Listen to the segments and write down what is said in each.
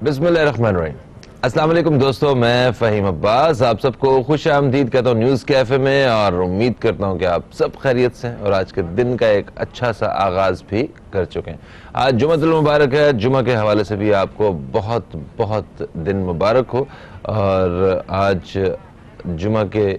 بسم اللہ الرحمن الرحیم. السلام علیکم دوستو, میں فہیم عباس آپ سب کو خوش آمدید کہتا ہوں نیوز کیفے میں, اور امید کرتا ہوں کہ آپ سب خیریت سے ہیں اور آج کے دن کا ایک اچھا سا آغاز بھی کر چکے ہیں. آج جمعہ المبارک ہے, جمعہ کے حوالے سے بھی آپ کو بہت بہت دن مبارک ہو, اور آج جمعہ کے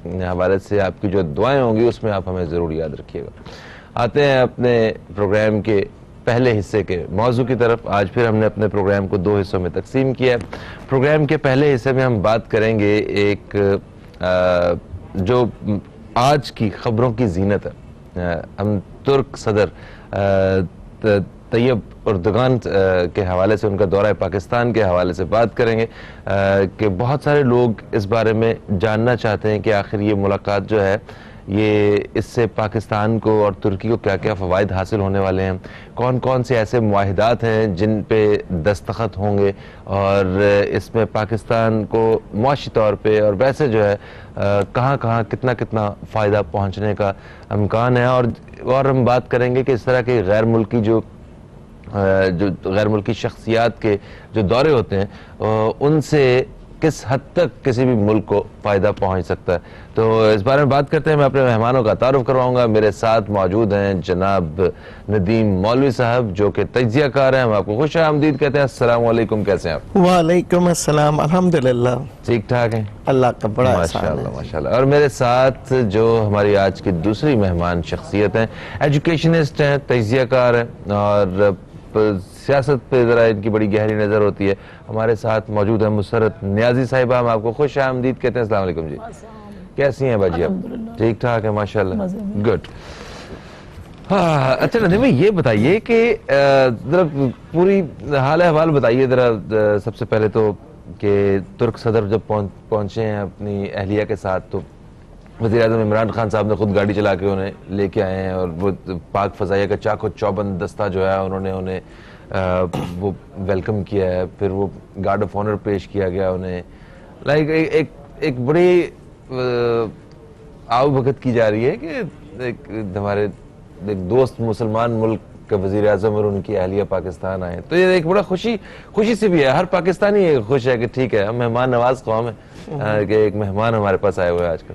حوالے سے آپ کی جو دعائیں ہوں گی اس میں آپ ہمیں ضرور یاد رکھیے گا. آتے ہیں اپنے پروگرام کے پہلے حصے کے موضوع کی طرف. آج پھر ہم نے اپنے پروگرام کو 2 حصوں میں تقسیم کیا ہے. پروگرام کے پہلے حصے میں ہم بات کریں گے ایک جو آج کی خبروں کی زینت ہے. ہم ترک صدر طیب اردگان کے حوالے سے, ان کا دورہ پاکستان کے حوالے سے بات کریں گے کہ بہت سارے لوگ اس بارے میں جاننا چاہتے ہیں کہ آخر یہ ملاقات جو ہے یہ اس سے پاکستان کو اور ترکی کو کیا کیا فوائد حاصل ہونے والے ہیں, کون کون سے ایسے معاہدات ہیں جن پہ دستخط ہوں گے, اور اس میں پاکستان کو معاشی طور پہ اور ویسے جو ہے کہاں کہاں کتنا کتنا فائدہ پہنچنے کا امکان ہے. اور ہم بات کریں گے کہ اس طرح کے غیر ملکی شخصیات کے جو دورے ہوتے ہیں ان سے کس حد تک کسی بھی ملک کو فائدہ پہنچ سکتا ہے. تو اس بارے میں بات کرتے ہیں. میں اپنے مہمانوں کا تعارف کرواؤں گا. میرے ساتھ موجود ہیں جناب ندیم مولوی صاحب جو کہ تجزیہ کار ہیں. ہم آپ کو خوش آمدید کہتے ہیں. السلام علیکم, کیسے ہیں آپ؟ وعلیکم السلام, الحمدللہ ٹھیک ٹھاک ہیں, اللہ کا بڑا احسان ہے. ماشاءاللہ ماشاءاللہ. اور میرے ساتھ جو ہماری آج کی دوسری مہمان شخصیت ہیں, ایجوکیشنسٹ ہیں, تجزیہ کار ہیں, اور سیاست پہ ذرا ان کی بڑی گہری نظر ہوتی ہے. ہمارے ساتھ موجود ہیں مسرت نیازی صاحبہ. ہم آپ کو خوش آمدید کہتے ہیں. السلام علیکم جی, کیسی ہیں باجی آپ؟ ٹھیک ٹھاک ہے ماشاءاللہ, گڈ. اچھا ندیم بھائی, یہ بتائیے کہ ذرا پوری حال احوال بتائیے ذرا. سب سے پہلے تو کہ ترک صدر جب پہنچے ہیں اپنی اہلیہ کے ساتھ, تو وزیر اعظم عمران خان صاحب نے خود گاڑی چلا کے انہیں لے کے آئے ہیں, اور وہ پاک فضائیہ کا چاق و چوبند دستہ جو ہے انہیں وہ ویلکم کیا ہے. پھر وہ گارڈ آف آنر پیش کیا گیا انہیں. لائک ایک بڑی آؤ بھگت کی جا رہی ہے کہ ہمارے ایک دوست مسلمان ملک کا وزیر اعظم اور ان کی اہلیہ پاکستان آئے. تو یہ ایک بڑا خوشی سے بھی ہے. ہر پاکستانی خوش ہے کہ ٹھیک ہے, ہم مہمان نواز قوم ہے کہ ایک مہمان ہمارے پاس آئے ہوئے ہیں آج کل.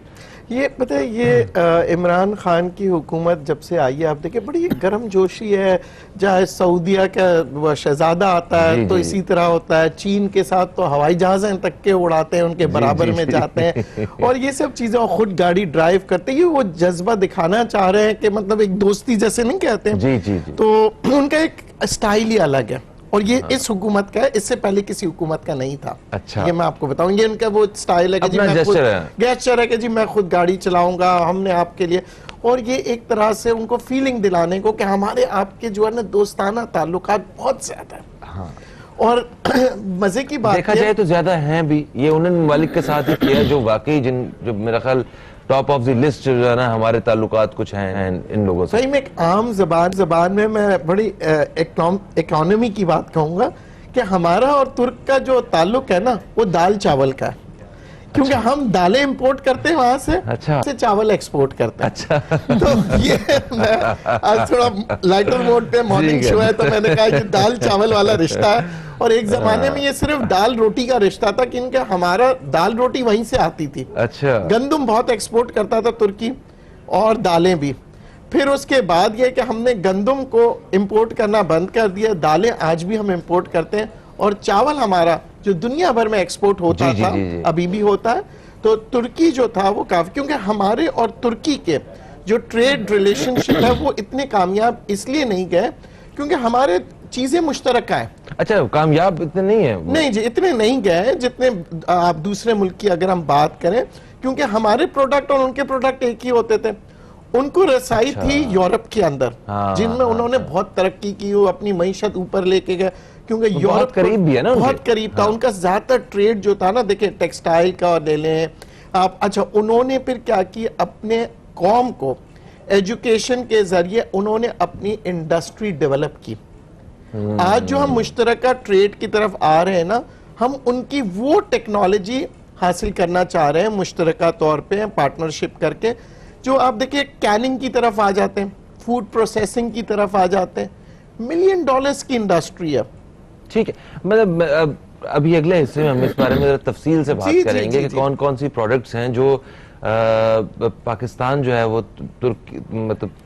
یہ پتہ ہے, یہ عمران خان کی حکومت جب سے آئی ہے, آپ دیکھیں بڑی گرم جوشی ہے. جہاں سعودیہ کا شہزادہ آتا ہے تو اسی طرح ہوتا ہے, چین کے ساتھ تو ہوائی جہازیں تک کے اڑاتے ہیں, ان کے برابر میں جاتے ہیں, اور یہ سب چیزیں, خود گاڑی ڈرائیو کرتے ہیں. یہ وہ جذبہ دکھانا چاہ رہے ہیں کہ مطلب ایک دوستی جیسے نہیں کہتے ہیں, تو ان کا ایک اسٹائل ہی الگ ہے. اور یہ اس حکومت کا ہے, اس سے پہلے کسی حکومت کا نہیں تھا. یہ میں آپ کو بتاؤں, یہ ان کا وہ سٹائل ہے کہ جی میں خود گیسچر ہے کہ جی میں خود گاڑی چلاؤں گا, ہم نے آپ کے لیے. اور یہ ایک طرح سے ان کو فیلنگ دلانے کو کہ ہمارے آپ کے جو ہے نا دوستانہ تعلقات بہت زیادہ ہیں. اور مزے کی بات دیکھا جائے تو زیادہ ہیں بھی. یہ ان ممالک کے ساتھ ہی کیا جو واقعی جو میرا خیال ٹاپ آف دی لسٹ جو ہے نا ہمارے تعلقات کچھ ہیں ان لوگوں سے. صحیح میں ایک عام زبان میں بڑی اکانومی کی بات کہوں گا کہ ہمارا اور ترک کا جو تعلق ہے نا وہ دال چاول کا ہے. کیونکہ ہم دالیں امپورٹ کرتے ہیں وہاں سے چاول ایکسپورٹ کرتے ہیں. تو یہ میں آج تھوڑا لائٹر موڈ پہ مارننگ شو ہے تو میں نے کہا کہ دال چاول والا رشتہ ہے. اور ایک زمانے میں یہ صرف دال روٹی کا رشتہ تھا کہ ان کا ہمارا دال روٹی وہیں سے آتی تھی. گندم بہت ایکسپورٹ کرتا تھا ترکی, اور دالیں بھی. پھر اس کے بعد یہ کہ ہم نے گندم کو امپورٹ کرنا بند کر دیا, دالیں آج بھی ہم امپورٹ کرتے ہیں, اور چاول ہمارا جو دنیا بھر میں ایکسپورٹ ہوتا تھا ابھی بھی ہوتا ہے. تو ترکی جو تھا وہ کافی, کیونکہ ہمارے اور ترکی کے جو ٹریڈ ریلیشن شپ ہے وہ اتنے کامیاب اس لیے نہیں گئے کیونکہ ہمارے چیزیں مشترکہ ہیں. اچھا, کامیاب اتنے نہیں ہیں؟ نہیں جی, اتنے نہیں گئے جتنے آپ دوسرے ملک کی اگر ہم بات کریں, کیونکہ ہمارے پروڈکٹ اور ان کے پروڈکٹ ایک ہی ہوتے تھے. ان کو رسائی تھی یورپ کے اندر, جن میں انہوں نے بہت ترقی کی, وہ اپنی معیشت اوپر لے کے گئے, کیونکہ یورپ قریب بھی ہے نا, بہت قریب تھا. ان کا زیادہ ٹریڈ جو تھا نا, دیکھیں ٹیکسٹائل کا لے لیں آپ. اچھا, انہوں نے پھر کیا کی, اپنے قوم کو ایجوکیشن کے ذریعے انہوں نے اپنی انڈسٹری ڈیولپ کی. آج جو ہم مشترکہ ٹریڈ کی طرف آ رہے ہیں نا, ہم ان کی وہ ٹیکنالوجی حاصل کرنا چاہ رہے ہیں مشترکہ طور پہ پارٹنرشپ کر کے, جو آپ دیکھیں کیننگ کی طرف آ جاتے ہیں, فوڈ پروسیسنگ کی طرف آ جاتے ہیں. $1 ملین کی انڈسٹری ہے. ٹھیک ہے، مطلب ابھی اگلے حصے میں ہم اس بارے میں تفصیل سے بات کریں گے کہ کون کون سی پروڈکٹس ہیں جو پاکستان جو ہے وہ ترک مطلب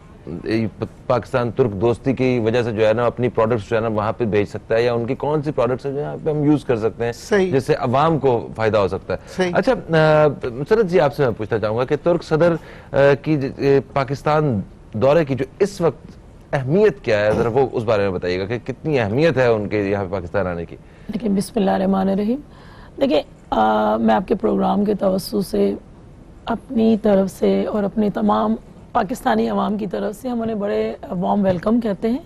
پاکستان ترک دوستی کی وجہ سے جو ہے نا اپنی پروڈکٹس جو ہے نا وہاں پہ بھیج سکتا ہے، یا ان کی کون سی پروڈکٹس ہیں جو یہاں پہ ہم یوز کر سکتے ہیں جس سے عوام کو فائدہ ہو سکتا ہے. اچھا مسرت جی، آپ سے میں پوچھنا چاہوں گا کہ ترک صدر کی پاکستان دورے کی جو اس وقت اہمیت کیا ہے، ذرا وہ اس بارے میں بتائیے گا کہ کتنی اہمیت ہے ان کے یہاں پہ پاکستان آنے کی. دیکھیں، بسم اللہ الرحمن الرحیم. دیکھیں، میں آپ کے پروگرام کے توسط سے اپنی طرف سے اور اپنے تمام پاکستانی عوام کی طرف سے ہم انہیں بڑے وارم ویلکم کہتے ہیں.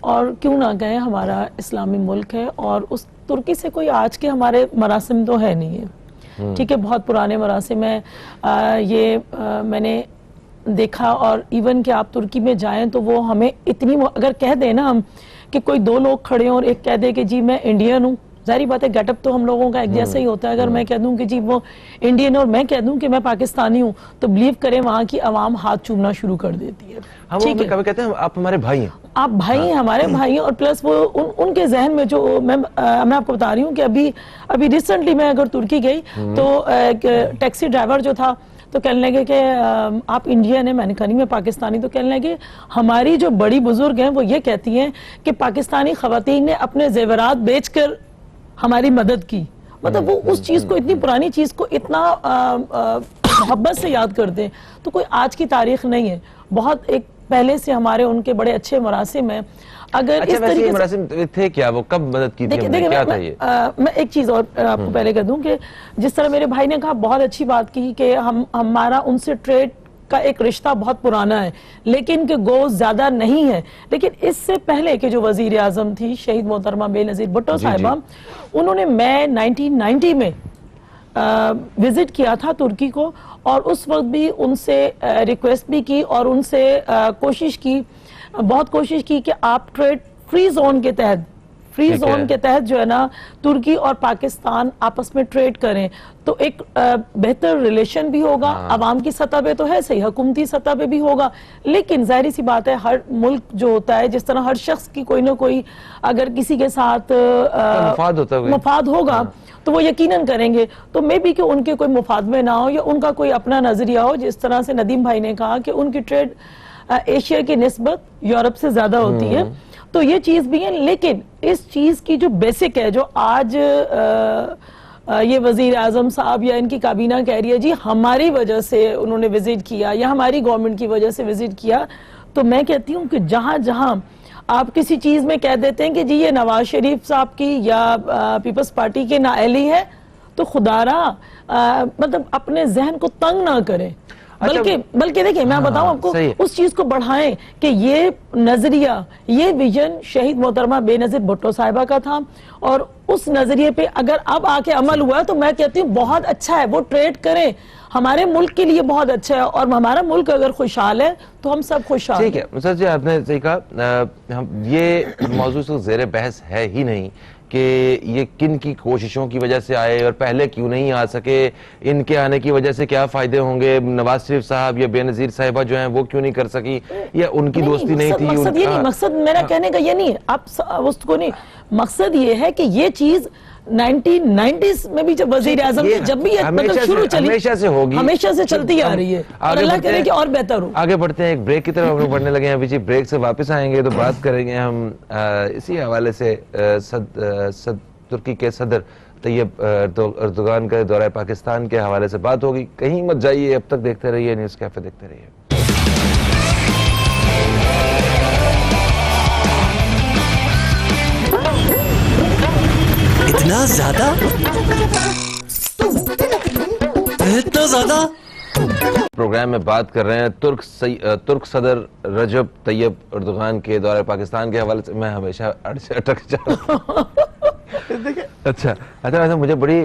اور کیوں نہ کہیں، ہمارا اسلامی ملک ہے اور اس ترکی سے کوئی آج کے ہمارے مراسم تو ہے نہیں ہے، ٹھیک ہے، بہت پرانے مراسم ہیں. یہ میں نے دیکھا، اور ایون کہ آپ ترکی میں جائیں تو وہ ہمیں اتنی، اگر کہہ دیں نا ہم کہ کوئی دو لوگ کھڑے ہوں اور ایک کہہ دے کہ جی میں انڈین ہوں، ظاہری بات ہے گیٹ اپ تو ہم لوگوں کا ایک جیسا ہی ہوتا ہے. اگر میں کہہ دوں کہ جی وہ انڈین اور میں کہہ دوں کہ میں پاکستانی ہوں، تو بلیو کریں وہاں کی عوام ہاتھ چومنا شروع کر دیتی ہے. ہم کبھی کہتے ہیں آپ ہمارے بھائی ہیں، آپ بھائی ہیں، ہمارے بھائی ہیں. اور پلس وہ ان کے ذہن میں جو میں آپ کو بتا رہی ہوں کہ ابھی ریسنٹلی میں اگر ترکی گئی تو ٹیکسی ڈرائیور جو تھا تو کہنے لگے کہ آپ انڈین ہیں، میں نے کہا نہیں میں پاکستانی. تو کہنے لگے ہماری جو بڑی بزرگ ہیں وہ یہ کہتی ہیں کہ پاکستانی خواتین نے اپنے زیورات بیچ کر ہماری مدد کی. مطلب وہ اس چیز کو، اتنی پرانی چیز کو اتنا محبت سے یاد کرتے ہیں. تو کوئی آج کی تاریخ نہیں ہے، بہت ایک پہلے سے ہمارے ان کے بڑے اچھے مراسم ہیں. اگر اس طریقے سے مراسم تھے کیا، وہ کب مدد کی تھی، کیا تھا یہ؟ میں ایک چیز اور آپ کو پہلے کہہ دوں کہ جس طرح میرے بھائی نے کہا، بہت اچھی بات کی کہ ہمارا ان سے ٹریڈ کا ایک رشتہ بہت پرانا ہے، لیکن کہ گوز زیادہ نہیں ہے. لیکن اس سے پہلے کہ جو وزیر اعظم تھی شہید محترمہ بے نظیر بھٹو صاحبہ، انہوں نے 1990 میں وزٹ کیا تھا ترکی کو، اور اس وقت بھی ان سے ریکویسٹ بھی کی اور ان سے بہت کوشش کی کہ آپ ٹریڈ فری زون کے تحت جو ہے نا ترکی اور پاکستان آپس میں ٹریڈ کریں، تو ایک بہتر ریلیشن بھی ہوگا. عوام کی سطح پہ تو ہے صحیح، حکومتی سطح پہ بھی ہوگا. لیکن ظاہری سی بات ہے، ہر ملک جو ہوتا ہے، جس طرح ہر شخص کی کوئی نہ کوئی اگر کسی کے ساتھ مفاد ہوگا تو وہ یقیناً کریں گے. تو میں بھی کہ ان کے کوئی مفاد میں نہ ہو یا ان کا کوئی اپنا نظریہ ہو. جس طرح سے ندیم بھائی نے کہا کہ ان کی ٹریڈ ایشیا کی نسبت یورپ سے زیادہ ہوتی ہے، تو یہ چیز بھی ہے. لیکن اس چیز کی جو بیسک ہے، جو آج یہ وزیر اعظم صاحب یا ان کی کابینہ کہہ رہی ہے جی ہماری وجہ سے انہوں نے وزٹ کیا یا ہماری گورنمنٹ کی وجہ سے وزٹ کیا، تو میں کہتی ہوں کہ جہاں جہاں آپ کسی چیز میں کہہ دیتے ہیں کہ جی یہ نواز شریف صاحب کی یا پیپلز پارٹی کے نااہلی ہے، تو خدا را مطلب اپنے ذہن کو تنگ نہ کریں، بلکہ دیکھیں میں بتاؤں آپ کو، اس چیز کو بڑھائیں کہ یہ نظریہ، یہ ویژن شہید محترمہ بے نظیر بھٹو صاحبہ کا تھا، اور اس نظریے پہ اگر اب آ کے عمل ہوا ہے تو میں کہتی ہوں بہت اچھا ہے. وہ ٹریڈ کریں، ہمارے ملک کے لیے بہت اچھا ہے، اور ہمارا ملک اگر خوشحال ہے تو ہم سب خوشحال ہیں. ٹھیک ہے مسرت جی، آپ نے صحیح کہا. یہ موضوع سے زیر بحث ہے ہی نہیں کہ یہ کن کی کوششوں کی وجہ سے آئے اور پہلے کیوں نہیں آ سکے، ان کے آنے کی وجہ سے کیا فائدے ہوں گے، نواز شریف صاحب یا بے نظیر صاحبہ جو ہیں وہ کیوں نہیں کر سکی، یا ان کی دوستی نہیں تھی. مقصد یہ نہیں، مقصد میرا کہنے کا یہ نہیں ہے، آپ اس کو نہیں، مقصد یہ ہے کہ یہ چیز 1990s میں بھی جب وزیر اعظم جب بھی مطلب شروع چلی، ہمیشہ سے چلتی آ رہی ہے، اور اللہ کرے کہ اور بہتر ہو. آگے بڑھتے ہیں، ایک بریک کی طرف ہم لوگ بڑھنے لگے ہیں. ابھی جی بریک سے واپس آئیں گے تو بات کریں گے ہم اسی حوالے سے ترکی کے صدر طیب اردوغان کے دورہ پاکستان کے حوالے سے بات ہوگی. کہیں مت جائیے، اب تک دیکھتے رہیے نیوز کیفے، دیکھتے رہیے. اتنا زیادہ پروگرام میں بات کر رہے ہیں ترک صدر رجب طیب اردوغان کے دورہ پاکستان کے حوالے سے. میں ہمیشہ اٹک جاتا ہوں. اچھا ویسے مجھے بڑی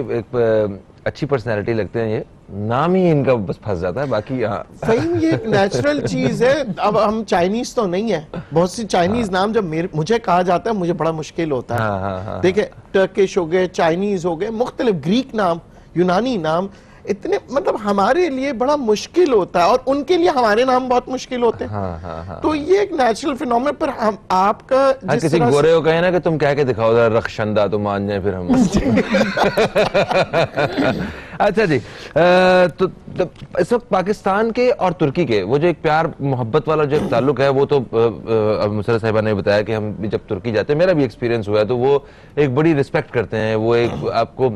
اچھی پرسنالٹی لگتے ہیں، یہ نام ہی ان کا بس پھنس جاتا ہے، باقی صحیح یہ نیچرل چیز ہے. اب ہم چائنیز تو نہیں ہے، بہت سی چائنیز نام جب مجھے کہا جاتا ہے مجھے بڑا مشکل ہوتا ہے. دیکھیں ٹرکش ہو گئے، چائنیز ہو گئے، مختلف گریک نام، یونانی نام، اتنے مطلب ہمارے لیے بڑا مشکل ہوتا ہے اور ان کے لیے ہمارے نام بہت مشکل ہوتے ہیں. تو یہ ایک نیچرل فینومین پر ہم آپ کا کسی گورے کو کہیں نا کہ تم کہہ کے دکھاؤ ذرا رخشندہ تو مان جائیں پھر ہم. اچھا جی, تو اس وقت پاکستان کے اور ترکی کے وہ جو ایک پیار محبت والا جو ایک تعلق ہے, وہ تو مسرت صاحبہ نے بتایا کہ ہم بھی جب ترکی جاتے ہیں, میرا بھی ایکسپیرینس ہوا ہے, تو وہ ایک بڑی رسپیکٹ کرتے ہیں, وہ ایک آپ کو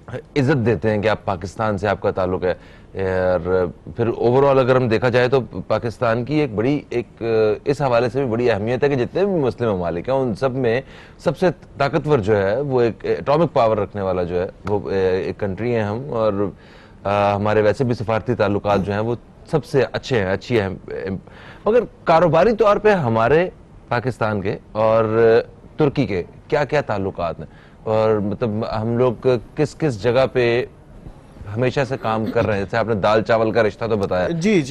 عزت دیتے ہیں کہ آپ پاکستان سے آپ کا تعلق ہے. اور پھر اوورآل اگر ہم دیکھا جائے تو پاکستان کی ایک بڑی ایک اس حوالے سے بھی بڑی اہمیت ہے کہ جتنے بھی مسلم ممالک ہیں ان سب میں سب سے طاقتور جو ہے وہ ایک ایٹامک پاور رکھنے والا جو ہے وہ ایک کنٹری ہیں ہم, اور ہمارے ویسے بھی سفارتی تعلقات جو ہیں وہ سب سے اچھے ہیں, اچھی ہیں. مگر کاروباری طور پہ ہمارے پاکستان کے اور ترکی کے کیا کیا تعلقات ہیں, اور مطلب ہم لوگ کس کس جگہ پہ ہمیشہ سے کام کر رہے ہیں؟ جیسے آپ نے دال چاول کا رشتہ تو بتایا,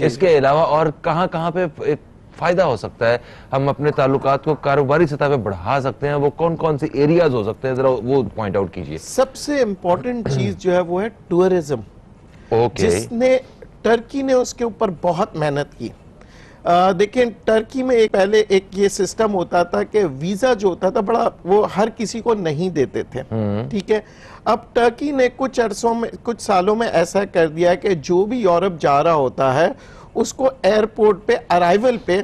اس کے علاوہ اور کہاں کہاں پہ ایک فائدہ ہو سکتا ہے, ہم اپنے تعلقات کو کاروباری سطح پہ بڑھا سکتے ہیں, وہ کون کون سی ایریاز ہو سکتے ہیں, ذرا وہ پوائنٹ آؤٹ کیجئے. سب سے امپورٹنٹ چیز جو ہے وہ ہے ٹورزم, جس نے ٹرکی نے اس کے اوپر بہت محنت کی. دیکھیں ٹرکی میں پہلے ایک یہ سسٹم ہوتا تھا کہ ویزا جو ہوتا تھا بڑا وہ ہر کسی کو نہیں دیتے تھے, ٹھیک ہے. اب ٹرکی نے کچھ سالوں میں ایسا کر دیا ہے کہ جو بھی یورپ جا رہا ہوتا ہے اس کو ایئرپورٹ پہ ارائیول پہ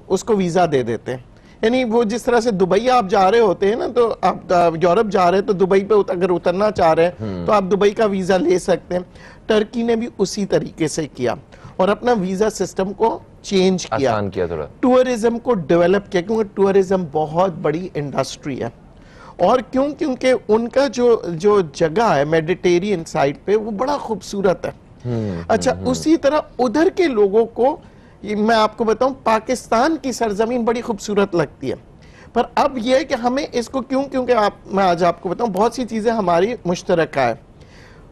اس کو ویزا دے دیتے ہیں. یعنی وہ جس طرح سے دبئی آپ جا رہے ہوتے ہیں نا, تو آپ یورپ جا رہے ہیں تو دبئی پہ اگر اترنا چاہ رہے ہیں تو آپ دبئی کا ویزا لے سکتے ہیں. ٹرکی نے بھی اسی طریقے سے کیا اور اپنا ویزا سسٹم کو چینج کیا, ٹورزم کو ڈیولپ کیا, کیونکہ ٹورزم بہت بڑی انڈسٹری ہے. اور کیونکہ ان کا جو جگہ ہے میڈیٹیرین سائڈ پہ وہ بڑا خوبصورت ہے. اچھا, اسی طرح ادھر کے لوگوں کو میں آپ کو بتاؤں پاکستان کی سرزمین بڑی خوبصورت لگتی ہے, پر اب یہ ہے کہ ہمیں اس کو کیونکہ میں آج آپ کو بتاؤں بہت سی چیزیں ہماری مشترکہ ہے.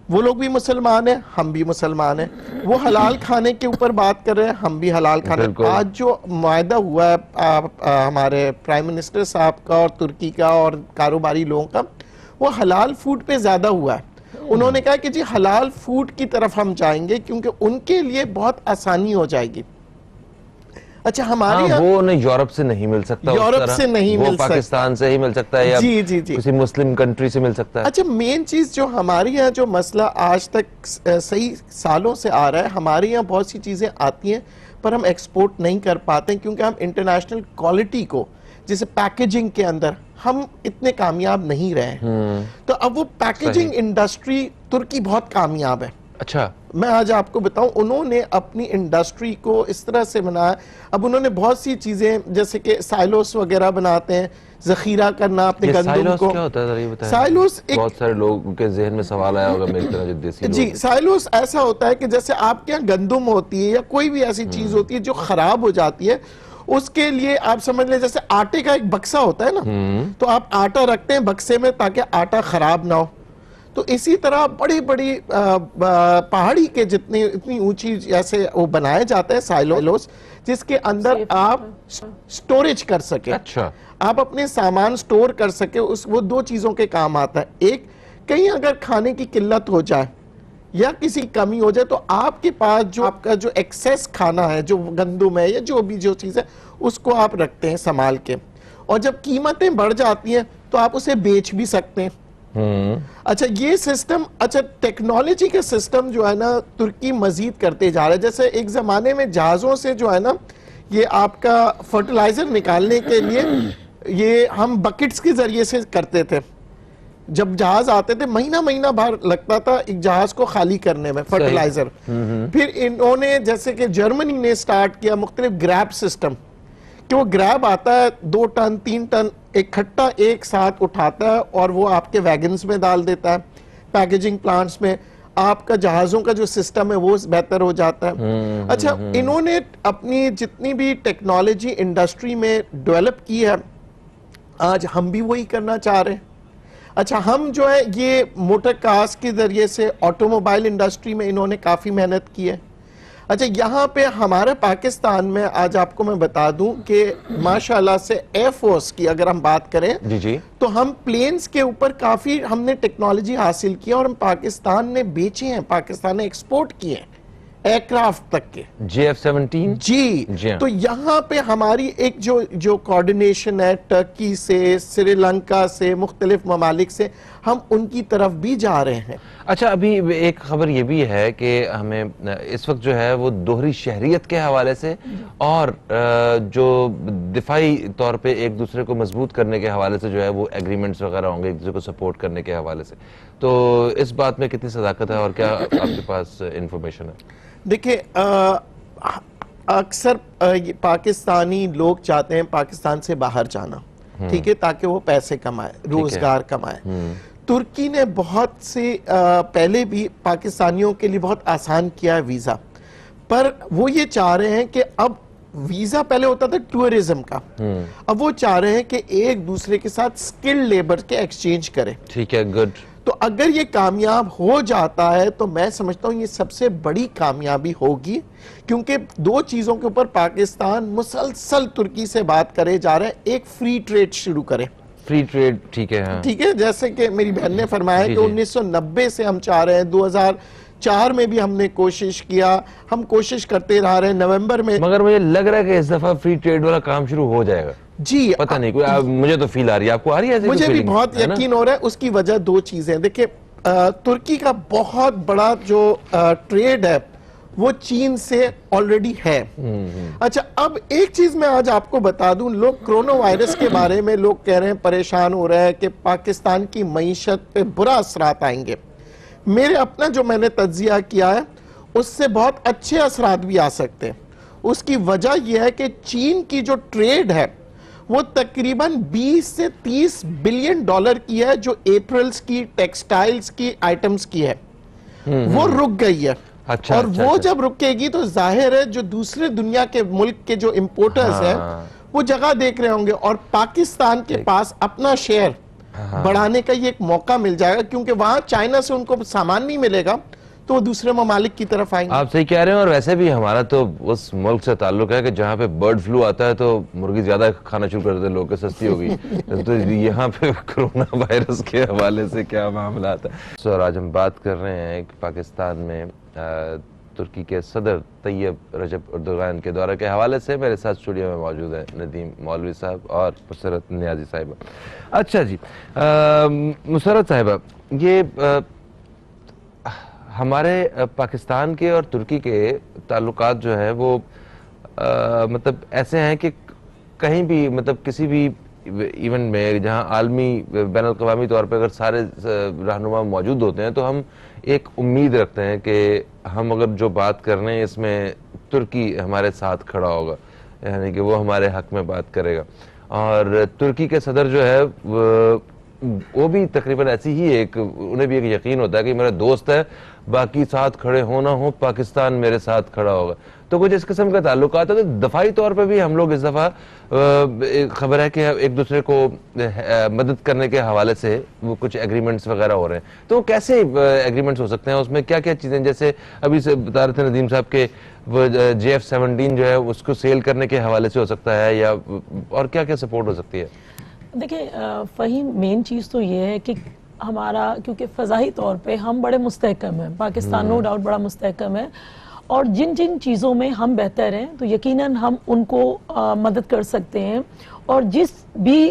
وہ لوگ بھی مسلمان ہیں, ہم بھی مسلمان ہیں. وہ حلال کھانے کے اوپر بات کر رہے ہیں, ہم بھی حلال کھانے. آج جو معاہدہ ہوا ہے ہمارے پرائم منسٹر صاحب کا اور ترکی کا اور کاروباری لوگوں کا, وہ حلال فوڈ پہ زیادہ ہوا ہے. انہوں نے کہا کہ جی حلال فوڈ کی طرف ہم جائیں گے کیونکہ ان کے لیے بہت آسانی ہو جائے گی. اچھا, ہمارے وہ انہیں یورپ سے نہیں مل سکتا, یورپ سے نہیں مل سکتا, پاکستان سے ہی مل سکتا ہے, جی کسی مسلم کنٹری سے مل سکتا ہے. اچھا, مین چیز جو ہمارے یہاں جو مسئلہ آج تک صحیح سالوں سے آ رہا ہے, ہمارے یہاں بہت سی چیزیں آتی ہیں پر ہم ایکسپورٹ نہیں کر پاتے ہیں کیونکہ ہم انٹرنیشنل کوالٹی کو جیسے پیکیجنگ کے اندر ہم اتنے کامیاب نہیں رہے. تو اب وہ پیکیجنگ انڈسٹری ترکی بہت کامیاب ہے. اچھا, میں آج آپ کو بتاؤں انہوں نے اپنی انڈسٹری کو اس طرح سے بنایا. اب انہوں نے بہت سی چیزیں جیسے کہ سائلوس وغیرہ بناتے ہیں, ذخیرہ کرنا اپنے گندم کو. کیا ہوتا ہے ذرا یہ بتائیں. سائلوس بہت سارے لوگوں کے ذہن میں سوال آیا ہوگا میری طرح جو دیسی لوگ. جی, سائلوس ایسا ہوتا ہے کہ جیسے آپ کے یہاں گندم ہوتی ہے یا کوئی بھی ایسی چیز ہوتی ہے جو خراب ہو جاتی ہے, اس کے لیے آپ سمجھ لیں جیسے آٹے کا ایک بکسا ہوتا ہے نا, تو آپ آٹا رکھتے ہیں بکسے میں تاکہ آٹا خراب نہ ہو. تو اسی طرح بڑی بڑی پہاڑی کے اتنی اونچی جیسے وہ بنائے جاتے ہیں سائلوس, جس کے اندر آپ سٹوریج کر سکیں. اچھا, آپ اپنے سامان سٹور کر سکیں. وہ دو چیزوں کے کام آتا ہے. ایک, کہیں اگر کھانے کی قلت ہو جائے یا کسی کمی ہو جائے تو آپ کے پاس جو آپ کا جو ایکسیس کھانا ہے, جو گندم ہے یا جو بھی جو چیز ہے, اس کو آپ رکھتے ہیں سنبھال کے, اور جب قیمتیں بڑھ جاتی ہیں تو آپ اسے بیچ بھی سکتے ہیں. اچھا, یہ سسٹم, اچھا ٹیکنالوجی کا سسٹم جو ہے نا ترکی مزید کرتے جا رہا ہے. جیسے ایک زمانے میں جہازوں سے جو ہے نا یہ آپ کا فرٹیلائزر نکالنے کے لیے یہ ہم بکٹس کے ذریعے سے کرتے تھے. جب جہاز آتے تھے مہینہ بھر لگتا تھا ایک جہاز کو خالی کرنے میں فرٹیلائزر. پھر انہوں نے جیسے کہ جرمنی نے سٹارٹ کیا مختلف گریب سسٹم, کہ وہ گریب آتا ہے 2 ٹن 3 ٹن اکٹھا ایک ساتھ اٹھاتا ہے اور وہ آپ کے ویگنز میں ڈال دیتا ہے. پیکیجنگ پلانٹس میں آپ کا جہازوں کا جو سسٹم ہے وہ بہتر ہو جاتا ہے. اچھا, انہوں نے اپنی جتنی بھی ٹیکنالوجی انڈسٹری میں ڈیولپ کی ہے, آج ہم بھی وہی کرنا چاہ رہے ہیں. اچھا, ہم جو ہے یہ موٹر کارز کے ذریعے سے آٹو موبائل انڈسٹری میں انہوں نے کافی محنت کی ہے. اچھا یہاں پہ ہمارے پاکستان میں آج آپ کو میں بتا دوں کہ ماشاءاللہ سے ایئر فورس کی اگر ہم بات کریں جی تو ہم پلینز کے اوپر کافی ہم نے ٹیکنالوجی حاصل کی اور ہم پاکستان نے بیچے ہیں, پاکستان نے ایکسپورٹ کیے ہیں ایئرکرافٹ تک کے JF-17 جی. تو یہاں پہ ہماری ایک جو کوارڈینیشن ہے ٹرکی سے, سری لنکا سے, مختلف ممالک سے, ہم ان کی طرف بھی جا رہے ہیں. اچھا ابھی ایک خبر یہ بھی ہے کہ ہمیں اس وقت جو ہے وہ دوہری شہریت کے حوالے سے اور جو دفاعی طور پہ ایک دوسرے کو مضبوط کرنے کے حوالے سے جو ہے وہ ایگریمنٹس وغیرہ ہوں گے ایک دوسرے کو سپورٹ کرنے کے حوالے سے, تو اس بات میں کتنی صداقت ہے اور کیا آپ کے پاس انفارمیشن ہے؟ دیکھیں اکثر پاکستانی لوگ چاہتے ہیں پاکستان سے باہر جانا, ٹھیک ہے, تاکہ وہ پیسے کمائے, روزگار کمائے. ترکی نے بہت سے پہلے بھی پاکستانیوں کے لیے بہت آسان کیا ہے ویزا, پر وہ یہ چاہ رہے ہیں کہ اب ویزا پہلے ہوتا تھا ٹورزم کا, اب وہ چاہ رہے ہیں کہ ایک دوسرے کے ساتھ سکل لیبر کے ایکسچینج کریں. ٹھیک ہے, گڈ. تو اگر یہ کامیاب ہو جاتا ہے تو میں سمجھتا ہوں یہ سب سے بڑی کامیابی ہوگی, کیونکہ دو چیزوں کے اوپر پاکستان مسلسل ترکی سے بات کرے جا رہا ہے. ایک فری ٹریڈ شروع کرے, فری ٹریڈ, ٹھیک ہے, ٹھیک ہے, جیسے کہ میری بہن نے فرمایا کہ 1990 سے ہم چاہ رہے ہیں, 2004 میں بھی ہم نے کوشش کیا, ہم کوشش کرتے رہ رہے ہیں. نومبر میں مگر مجھے لگ رہا ہے کہ اس دفعہ فری ٹریڈ والا کام شروع ہو جائے گا. جی پتہ نہیں, کوئی مجھے تو فیل آ رہی ہے, آپ کو آ رہی ہے؟ مجھے بھی بہت یقین ہو رہا ہے. اس کی وجہ دو چیزیں, دیکھیں ترکی کا بہت بڑا جو ٹریڈ ہے وہ چین سے آلریڈی ہے. اچھا اب ایک چیز میں آج آپ کو بتا دوں, لوگ کرونا وائرس کے بارے میں لوگ کہہ رہے ہیں, پریشان ہو رہے ہیں کہ پاکستان کی معیشت پہ برا اثرات آئیں گے. میرے اپنا جو میں نے تجزیہ کیا ہے اس سے بہت اچھے اثرات بھی آ سکتے ہیں. اس کی وجہ یہ ہے کہ چین کی جو ٹریڈ ہے وہ تقریباً 20 سے 30 بلین ڈالر کی ہے, جو اپریلز کی ٹیکسٹائلز کی آئٹمز کی ہے, وہ رک گئی ہے. اور وہ جب رکے گی تو ظاہر ہے جو دوسرے دنیا کے ملک کے جو امپورٹرز ہیں وہ جگہ دیکھ رہے ہوں گے, اور پاکستان کے پاس اپنا شیئر بڑھانے کا یہ ایک موقع مل جائے گا, کیونکہ وہاں چائنا سے ان کو سامان نہیں ملے گا تو وہ دوسرے ممالک کی طرف آئیں گے. آپ صحیح کہہ رہے ہیں, اور ویسے بھی ہمارا تو اس ملک سے تعلق ہے کہ جہاں پہ برڈ فلو آتا ہے تو مرغی زیادہ کھانا شروع کر دیتے ہیں, لوگ کے سستی ہو گئی. تو یہاں پہ کرونا وائرس کے حوالے سے کیا معاملات ہیں. سر آج ہم بات کر رہے ہیں کہ پاکستان میں ترکی کے صدر طیب رجب اردوغان کے دورہ کے حوالے سے. میرے ساتھ اسٹوڈیو میں موجود ہیں ندیم مولوی صاحب اور مسرت نیازی صاحبہ. اچھا جی, مسرت صاحبہ, یہ ہمارے پاکستان کے اور ترکی کے تعلقات جو ہے وہ مطلب ایسے ہیں کہ کہیں بھی مطلب کسی بھی ایونٹ میں جہاں عالمی بین الاقوامی طور پہ اگر سارے رہنما موجود ہوتے ہیں تو ہم ایک امید رکھتے ہیں کہ ہم اگر جو بات کر رہے ہیں اس میں ترکی ہمارے ساتھ کھڑا ہوگا, یعنی کہ وہ ہمارے حق میں بات کرے گا. اور ترکی کے صدر جو ہے وہ بھی تقریباً ایسی ہی ایک, انہیں بھی ایک یقین ہوتا ہے کہ میرا دوست ہے, باقی ساتھ کھڑے ہونا ہو, پاکستان میرے ساتھ کھڑا ہوگا. تو کچھ اس قسم کا تعلقات ہے. تو دفاعی طور پہ بھی ہم لوگ اس دفعہ خبر ہے کہ ایک دوسرے کو مدد کرنے کے حوالے سے وہ کچھ ایگریمنٹس وغیرہ ہو رہے ہیں. تو کیسے ایگریمنٹس ہو سکتے ہیں, اس میں کیا کیا چیزیں, جیسے ابھی سے بتا رہے تھے ندیم صاحب کہ JF-17 جو ہے اس کو سیل کرنے کے حوالے سے ہو سکتا ہے, یا اور کیا کیا سپورٹ ہو سکتی ہے؟ دیکھیں فہیم, مین چیز تو یہ ہے کہ ہمارا کیونکہ فضائی طور پہ ہم بڑے مستحکم ہیں, پاکستان نو ڈاؤٹ بڑا مستحکم ہے, اور جن جن چیزوں میں ہم بہتر ہیں تو یقیناً ہم ان کو مدد کر سکتے ہیں. اور جس بھی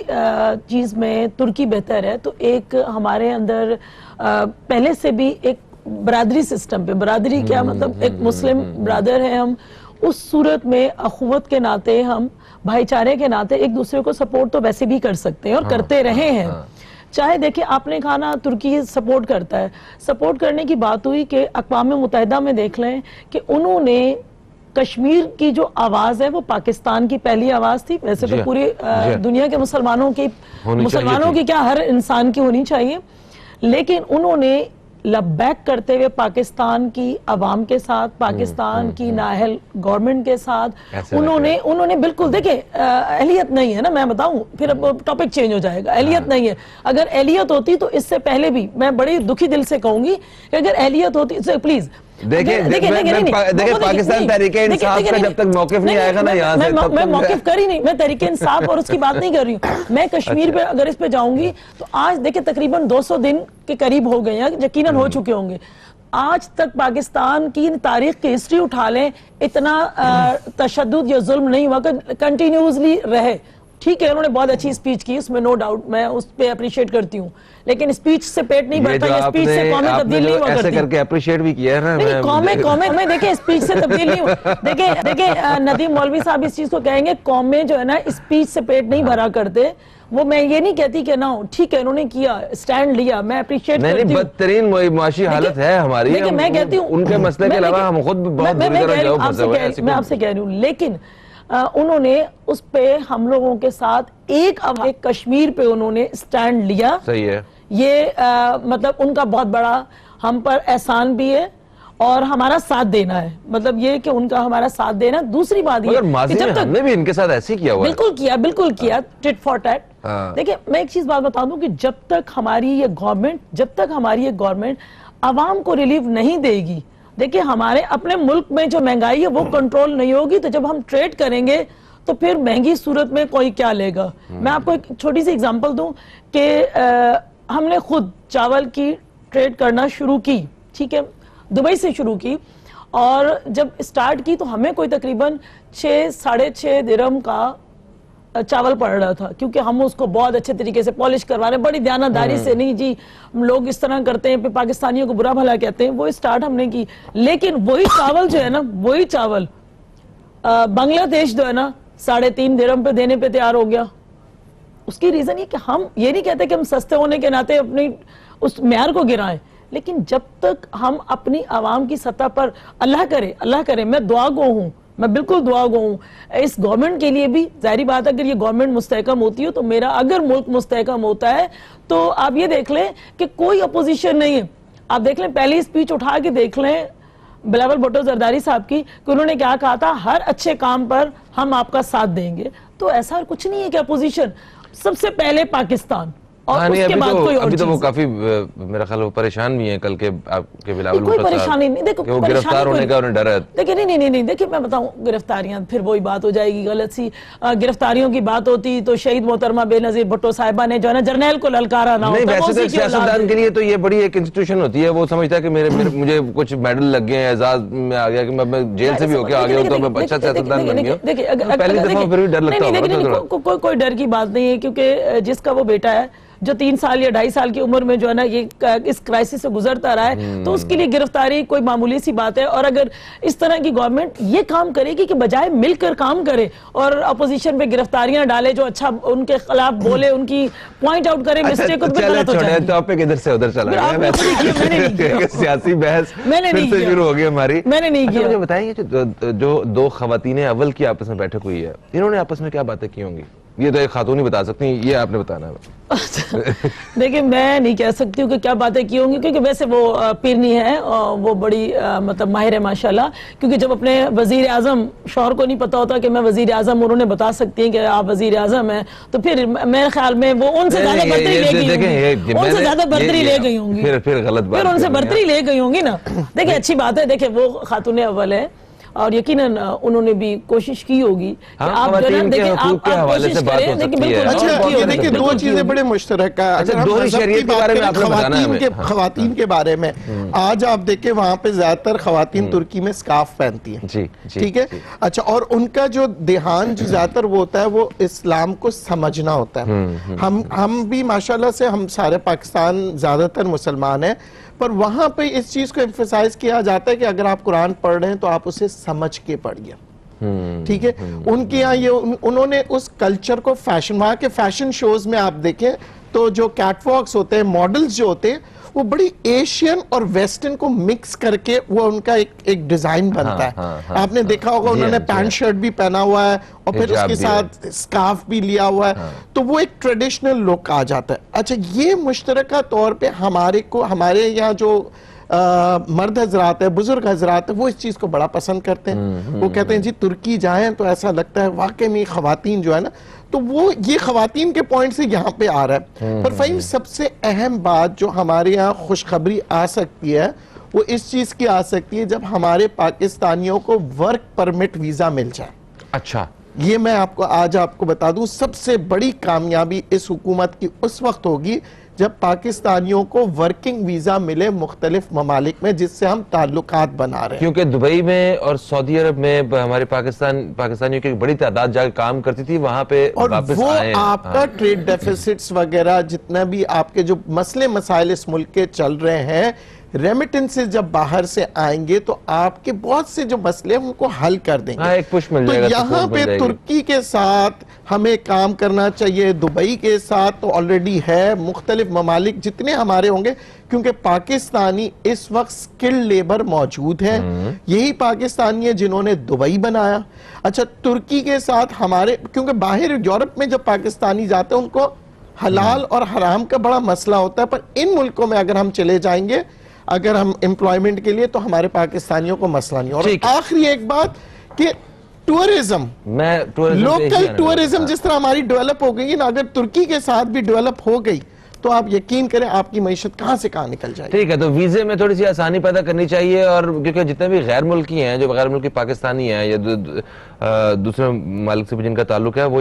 چیز میں ترکی بہتر ہے تو ایک ہمارے اندر پہلے سے بھی ایک برادری سسٹم پہ, برادری کیا مطلب ایک مسلم برادر ہے ہم, اس صورت میں اخوت کے ناطے, ہم بھائی چارے کے ناطے ایک دوسرے کو سپورٹ تو ویسے بھی کر سکتے ہیں اور کرتے رہے ہیں. چاہے دیکھیں آپ نے کہا نا ترکی سپورٹ کرتا ہے, سپورٹ کرنے کی بات ہوئی کہ اقوام متحدہ میں دیکھ لیں کہ انہوں نے کشمیر کی جو آواز ہے وہ پاکستان کی پہلی آواز تھی, ویسے تو پوری دنیا کے مسلمانوں کی کیا ہر انسان کی ہونی چاہیے, لیکن انہوں نے لبیک کرتے ہوئے پاکستان کی عوام کے ساتھ, پاکستان کی نااہل گورنمنٹ کے ساتھ, انہوں نے بالکل, دیکھیں اہلیت نہیں ہے نا, میں بتاؤں پھر اب ٹاپک چینج ہو جائے گا, اہلیت نہیں ہے. اگر اہلیت ہوتی تو اس سے پہلے بھی میں بڑی دکھی دل سے کہوں گی کہ اگر اہلیت ہوتی, پلیز دیکھیں پاکستان تحریک انصاف کا جب تک موقف نہیں آئے گا نا یہاں سے میں موقف کر ہی نہیں, میں تحریک انصاف اور اس کی بات نہیں کر رہی ہوں. میں کشمیر پہ اگر اس پہ جاؤں گی تو آج دیکھیں تقریباً 200 دن کے قریب ہو گئے ہیں, یقیناً ہو چکے ہوں گے. آج تک پاکستان کی تاریخ کی ہسٹری اٹھا لیں, اتنا تشدد یا ظلم نہیں ہوا کہ کنٹینیوسلی رہے. ٹھیک ہے انہوں نے بہت اچھی اسپیچ کی, اس میں نو ڈاؤٹ, میں اس پہ اپریشیٹ کرتی ہوں, لیکن اسپیچ سے پیٹ نہیں بھرتا, یہ اسپیچ سے قومیں تبدیل نہیں ہوا کرتی. ایسے کر کے اپریشیٹ بھی کیا ہے نا, قومیں میں دیکھیں اسپیچ سے تبدیل نہیں ہوا. دیکھیں ندیم مولوی صاحب اس چیز کو کہیں گے, قومیں جو ہے نا اسپیچ سے پیٹ نہیں بھرا کرتے. وہ میں یہ نہیں کہتی کہ نہ ہو, ٹھیک ہے انہوں نے کیا, اسٹینڈ لیا, میں اپریشیٹ کرتی ہوں. نہیں بدترین معاشی حالت ہے ہماری, میں کہتی ہوں ان کے مسئلے کے علاوہ ہم خود بہت بری طرح جاؤ پھنسے ہوئے ہیں. میں آپ سے کہہ رہی ہوں, لیکن انہوں نے اس پہ ہم لوگوں کے ساتھ ایک کشمیر پہ انہوں نے اسٹینڈ لیا. صحیح ہے, یہ مطلب ان کا بہت بڑا ہم پر احسان بھی ہے اور ہمارا ساتھ دینا ہے. مطلب یہ کہ ان کا ہمارا ساتھ دینا. دوسری بات یہ ماضی میں ہم نے بھی ان کے ساتھ ایسے کیا ہوا ہے. بالکل کیا ٹٹ فار ٹیٹ. دیکھیں میں ایک چیز بات بتا دوں کہ جب تک ہماری یہ گورنمنٹ عوام کو ریلیف نہیں دے گی, دیکھیں ہمارے اپنے ملک میں جو مہنگائی ہے وہ کنٹرول نہیں ہوگی, تو جب ہم ٹریڈ کریں گے تو پھر مہنگی صورت میں کوئی کیا لے گا. میں آپ کو ایک چھوٹی سی اگزامپل دوں کہ ہم نے خود چاول کی ٹریڈ کرنا شروع کی, ٹھیک ہے, دبئی سے شروع کی, اور جب اسٹارٹ کی تو ہمیں کوئی تقریباً 6-6.5 درہم کا چاول پڑ رہا تھا, کیونکہ ہم اس کو بہت اچھے طریقے سے پالش کروا رہے ہیں, بڑی دیانتداری سے. نہیں جی لوگ اس طرح کرتے ہیں, پھر پاکستانیوں کو برا بھلا کہتے ہیں, وہ اسٹارٹ ہم نے کی. لیکن وہی چاول جو ہے نا, وہی چاول بنگلہ دیش جو ہے نا 3.5 درہم پہ دینے پہ تیار ہو گیا. اس کی ریزن یہ کہ ہم یہ نہیں کہتے کہ ہم سستے ہونے کے ناطے اپنی اس معیار کو گرائیں, لیکن جب تک ہم اپنی عوام کی سطح پر, اللہ کرے میں دعا گو ہوں, میں بالکل دعا گو ہوں اس گورنمنٹ کے لیے بھی. ظاہری بات ہے اگر یہ گورنمنٹ مستحکم ہوتی ہے تو میرا, اگر ملک مستحکم ہوتا ہے تو آپ یہ دیکھ لیں کہ کوئی اپوزیشن نہیں ہے. آپ دیکھ لیں پہلی اسپیچ اٹھا کے دیکھ لیں بلاول بھٹو زرداری صاحب کی, کہ انہوں نے کیا کہا تھا, ہر اچھے کام پر ہم آپ کا ساتھ دیں گے. تو ایسا کچھ نہیں ہے کہ اپوزیشن, سب سے پہلے پاکستان اور اس کے بعد کوئی اور چیز. ابھی تو وہ کافی میرا خیال وہ پریشان بھی ہیں کل کے آپ کے بلاول بھٹو کوئی پریشانی نہیں. دیکھو کہ وہ گرفتار ہونے کا انہیں ڈر ہے. دیکھیں نہیں, دیکھیں میں بتاؤں, گرفتاریاں پھر وہی بات ہو جائے گی غلط سی. گرفتاریوں کی بات ہوتی تو شہید محترمہ بے نظیر بھٹو صاحبہ نے جو ہے نا جرنیل کو للکارا نہ ہوتا. ویسے تو ایک سیاستدان کے لیے تو یہ بڑی ایک انسٹیٹیوشن ہوتی ہے, وہ سمجھتا ہے کہ مجھے کچھ میڈل لگ گئے ہیں, اعزاز میں آ گیا, کہ میں جیل سے بھی ہو کے آ گیا ہوں تو میں اچھا سیاستدان بن گیا. پہلی دفعہ پھر بھی ڈر لگتا ہوگا. کوئی ڈر کی بات نہیں ہے, کیونکہ جس کا وہ بیٹا ہے جو 3 سال یا 2.5 سال کی عمر میں جو ہے نا یہ اس کرائسس سے گزرتا رہا ہے, تو اس کے لیے گرفتاری کوئی معمولی سی بات ہے. اور اگر اس طرح کی گورنمنٹ یہ کام کرے گی کہ بجائے مل کر کام کرے اور اپوزیشن پہ گرفتاریاں ڈالے, جو اچھا ان کے خلاف بولے, ان کی پوائنٹ آؤٹ کرے مسٹیک کو, تو غلط ہو جائے گی. ٹاپک ادھر سے ادھر چلا گیا, سیاسی بحث پھر سے شروع ہو گئی ہماری. میں نے نہیں کیا. مجھے بتائیں جو 2 خواتین اول کی آپس میں بیٹھک ہوئی ہے, انہوں نے آپس میں کیا باتیں کی ہوں گی؟ یہ تو ایک خاتون ہی بتا سکتی ہیں, یہ آپ نے بتانا ہے. دیکھیں میں نہیں کہہ سکتی ہوں کہ کیا باتیں کی ہوں گی, کیونکہ ویسے وہ پیرنی ہے, وہ بڑی مطلب ماہر ہے ماشاءاللہ. کیونکہ جب اپنے وزیر اعظم, شوہر کو نہیں پتا ہوتا کہ میں وزیر اعظم, انہوں نے بتا سکتی ہیں کہ آپ وزیر اعظم ہیں, تو پھر میرے خیال میں وہ ان سے زیادہ برتری لے گئی ہوں گی, ان سے زیادہ برتری لے گئی ہوں گی, پھر غلط بات, پھر ان سے برتری لے گئی ہوں گی نا. دیکھیں اچھی بات ہے, دیکھیں وہ خاتون اول ہے اور یقیناً انہوں نے بھی کوشش کی ہوگی کہ آپ خواتین کے حقوق کے حوالے سے بات ہو سکتی ہے. اچھا یہ دیکھیں 2 چیزیں بڑے مشترک ہیں. اگر دوہری شریعت کے بارے میں آپ نے بتانا ہے. خواتین کے بارے میں آج آپ دیکھیں وہاں پہ زیادہ تر خواتین ترکی میں سکارف پہنتی ہیں, ٹھیک ہے. اچھا, اور ان کا جو دھیان جو زیادہ تر وہ ہوتا ہے وہ اسلام کو سمجھنا ہوتا ہے. ہم بھی ماشاءاللہ سے ہم سارے پاکستان زیادہ تر مسلمان ہیں, پر وہاں پہ اس چیز کو ایمفیسائز کیا جاتا ہے کہ اگر آپ قرآن پڑھ رہے ہیں تو آپ اسے سمجھ کے پڑھیے, ٹھیک ہے. ان کے یہاں یہ انہوں نے اس کلچر کو فیشن, وہاں کے فیشن شوز میں آپ دیکھیں تو جو کیٹ واکس ہوتے ہیں, ماڈلز جو ہوتے ہیں, وہ بڑی ایشین اور ویسٹرن کو مکس کر کے وہ ان کا ایک ڈیزائن بنتا ہے. آپ نے دیکھا ہوگا انہوں نے پینٹ شرٹ بھی پہنا ہوا ہے اور پھر اس کے ساتھ سکارف بھی لیا ہوا ہے, تو وہ ایک ٹریڈیشنل لک آ جاتا ہے. اچھا, یہ مشترکہ طور پہ ہمارے یہاں جو مرد حضرات ہے, بزرگ حضرات ہے, وہ اس چیز کو بڑا پسند کرتے ہیں. وہ کہتے ہیں جی ترکی جائیں تو ایسا لگتا ہے واقعی میں خواتین جو ہے نا, تو وہ یہ خواتین کے پوائنٹ سے یہاں پہ آ رہا ہے. پر فہیم سب سے اہم بات جو ہمارے یہاں خوشخبری آ سکتی ہے وہ اس چیز کی آ سکتی ہے جب ہمارے پاکستانیوں کو ورک پرمٹ ویزا مل جائے. اچھا یہ میں آج آپ کو بتا دوں سب سے بڑی کامیابی اس حکومت کی اس وقت ہوگی جب پاکستانیوں کو ورکنگ ویزا ملے مختلف ممالک میں جس سے ہم تعلقات بنا رہے ہیں. کیونکہ دبئی میں اور سعودی عرب میں ہمارے پاکستانیوں کی ایک بڑی تعداد جا کے کام کرتی تھی, وہاں پہ اور واپس وہ آئے. آپ کا ٹریڈ ڈیفیسٹس وغیرہ جتنا بھی آپ کے جو مسئلے مسائل اس ملک کے چل رہے ہیں, ریمیٹنسز جب باہر سے آئیں گے تو آپ کے بہت سے جو مسئلے ہیں ان کو حل کر دیں گے. ایک پش مل تو جائے گا, یہاں پہ ترکی کے ساتھ ہمیں کام کرنا چاہیے, دبئی کے ساتھ تو آلریڈی ہے, مختلف ممالک جتنے ہمارے ہوں گے, کیونکہ پاکستانی اس وقت سکل لیبر موجود ہے. یہی پاکستانی ہے جنہوں نے دبئی بنایا. اچھا ترکی کے ساتھ ہمارے, کیونکہ باہر یورپ میں جب پاکستانی جاتے ہیں ان کو حلال اور حرام کا بڑا مسئلہ ہوتا ہے, پر ان ملکوں میں اگر ہم چلے جائیں گے اگر ہم امپلائمنٹ کے لیے تو ہمارے پاکستانیوں کو مسئلہ نہیں. اور آخری ایک بات کہ ٹورزم, لوکل ٹورزم جس طرح ہماری ڈیولپ ہو گئی ہے نا, اگر ترکی کے ساتھ بھی ڈیولپ ہو گئی تو آپ یقین کریں آپ کی معیشت کہاں سے کہاں نکل جائے گی. ٹھیک ہے, تو ویزے میں تھوڑی سی آسانی پیدا کرنی چاہیے, اور کیونکہ جتنے بھی غیر ملکی ہیں, جو غیر ملکی پاکستانی ہیں یا دوسرے ممالک سے بھی جن کا تعلق ہے, وہ جب